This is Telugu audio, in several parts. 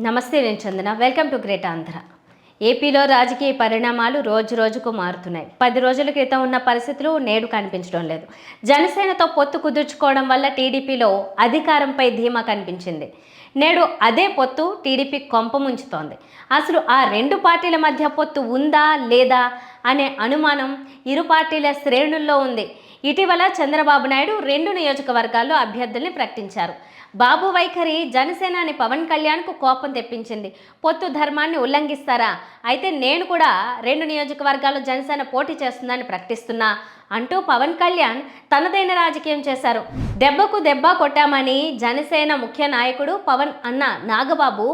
నమస్తే, నేను Chandana. Welcome to great Andhra. ఏపీలో రాజకీయ పరిణామాలు రోజు రోజుకు మారుతున్నాయి. 10 రోజుల క్రితం ఉన్న పరిస్థితులు నేడు కనిపించడం లేదు. జనసేనతో పొత్తు కుదుర్చుకోవడం వల్ల టీడీపీలో అధికారంపై ధీమా కనిపించింది. నేడు అదే పొత్తు టీడీపీ కొంపముంచుతోంది. అసలు ఆ రెండు పార్టీల మధ్య పొత్తు ఉందా లేదా అనే అనుమానం ఇరు పార్టీల శ్రేణుల్లో ఉంది. ఇటీవల చంద్రబాబు నాయుడు 2 నియోజకవర్గాల్లో అభ్యర్థుల్ని ప్రకటించారు. బాబు వైఖరి జనసేనాని పవన్ కళ్యాణ్కు కోపం తెప్పించింది. పొత్తు ధర్మాన్ని ఉల్లంఘిస్తారా? అయితే నేను కూడా 2 నియోజకవర్గాల్లో జనసేన పోటీ చేస్తుందని ప్రకటిస్తున్నా అంటూ పవన్ కళ్యాణ్ తనదైన రాజకీయం చేశారు. దెబ్బకు దెబ్బ కొట్టామని జనసేన ముఖ్య నాయకుడు పవన్ అన్న నాగబాబు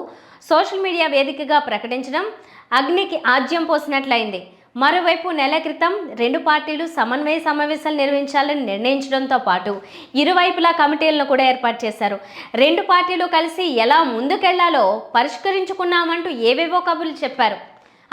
సోషల్ మీడియా వేదికగా ప్రకటించడం అగ్నికి ఆజ్యం పోసినట్లయింది. మరోవైపు నెల క్రితం 2 పార్టీలు సమన్వయ సమావేశాలు నిర్వహించాలని నిర్ణయించడంతో పాటు ఇరువైపులా కమిటీలను కూడా ఏర్పాటు చేశారు. 2 పార్టీలు కలిసి ఎలా ముందుకెళ్లాలో పరిష్కరించుకున్నామంటూ ఏవేవో కబుర్లు చెప్పారు.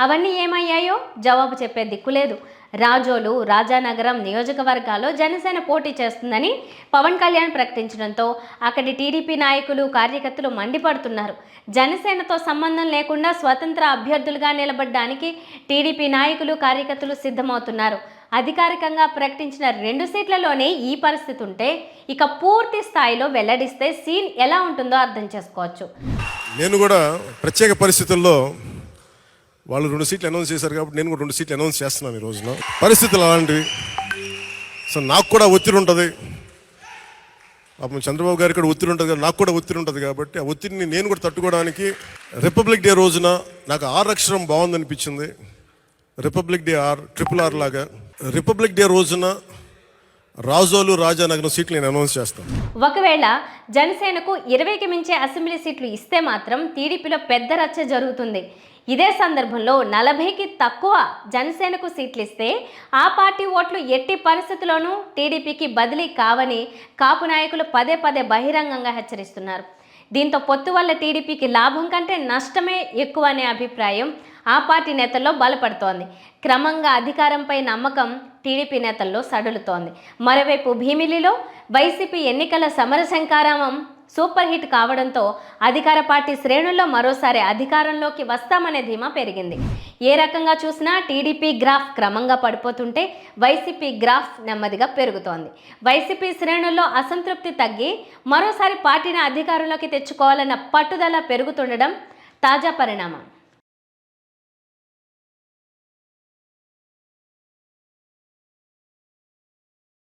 అవన్నీ ఏమయ్యాయో జవాబు చెప్పే దిక్కులేదు. రాజోలు, రాజానగరం నియోజకవర్గాల్లో జనసేన పోటీ చేస్తుందని పవన్ కళ్యాణ్ ప్రకటించడంతో అక్కడి టీడీపీ నాయకులు, కార్యకర్తలు మండిపడుతున్నారు. జనసేనతో సంబంధం లేకుండా స్వతంత్ర అభ్యర్థులుగా నిలబడడానికి టీడీపీ నాయకులు, కార్యకర్తలు సిద్ధమవుతున్నారు. అధికారికంగా ప్రకటించిన 2 సీట్లలోనే ఈ పరిస్థితి ఉంటే ఇక పూర్తి స్థాయిలో వెల్లడిస్తే సీన్ ఎలా ఉంటుందో అర్థం చేసుకోవచ్చు. నేను కూడా ప్రత్యేక పరిస్థితుల్లో వాళ్ళు 2 సీట్లు అనౌన్స్ చేశారు కాబట్టి నేను కూడా 2 సీట్లు అనౌన్స్ చేస్తున్నాను. ఈ రోజున పరిస్థితులు అలాంటివి. సో నాకు కూడా ఒత్తిడి ఉంటుంది. పాపం చంద్రబాబు గారికి కూడా ఒత్తిడి ఉంటుంది, నాకు కూడా ఒత్తిడి ఉంటుంది. కాబట్టి ఆ ఒత్తిడిని నేను కూడా తట్టుకోవడానికి రిపబ్లిక్ డే రోజున నాకు R అక్షరం బాగుందనిపించింది. రిపబ్లిక్ డే RRR లాగా రిపబ్లిక్ డే రోజున రాజోలు, రాజానగరం సీట్లు నేను అనౌన్స్ చేస్తాను. ఒకవేళ జనసేనకు 20కి మించే అసెంబ్లీ సీట్లు ఇస్తే మాత్రం టీడీపీలో పెద్ద రచ్చ జరుగుతుంది. ఇదే సందర్భంలో 40కి తక్కువ జనసేనకు సీట్లు ఇస్తే ఆ పార్టీ ఓట్లు ఎట్టి పరిస్థితుల్లోనూ టీడీపీకి బదిలీ కావని కాపు నాయకులు పదే పదే బహిరంగంగా హెచ్చరిస్తున్నారు. దీంతో పొత్తు వల్ల టీడీపీకి లాభం కంటే నష్టమే ఎక్కువ అనే అభిప్రాయం ఆ పార్టీ నేతల్లో బలపడుతోంది. క్రమంగా అధికారంపై నమ్మకం టీడీపీ నేతల్లో సడులుతోంది. మరోవైపు భీమిలిలో వైసీపీ ఎన్నికల సమరశంకారామం సూపర్ హిట్ కావడంతో అధికార పార్టీ శ్రేణుల్లో మరోసారి అధికారంలోకి వస్తామనే ధీమా పెరిగింది. ఏ రకంగా చూసినా టీడీపీ గ్రాఫ్ క్రమంగా పడిపోతుంటే వైసీపీ గ్రాఫ్ నెమ్మదిగా పెరుగుతోంది. వైసీపీ శ్రేణుల్లో అసంతృప్తి తగ్గి మరోసారి పార్టీని అధికారంలోకి తెచ్చుకోవాలన్న పట్టుదల పెరుగుతుండడం తాజా పరిణామం.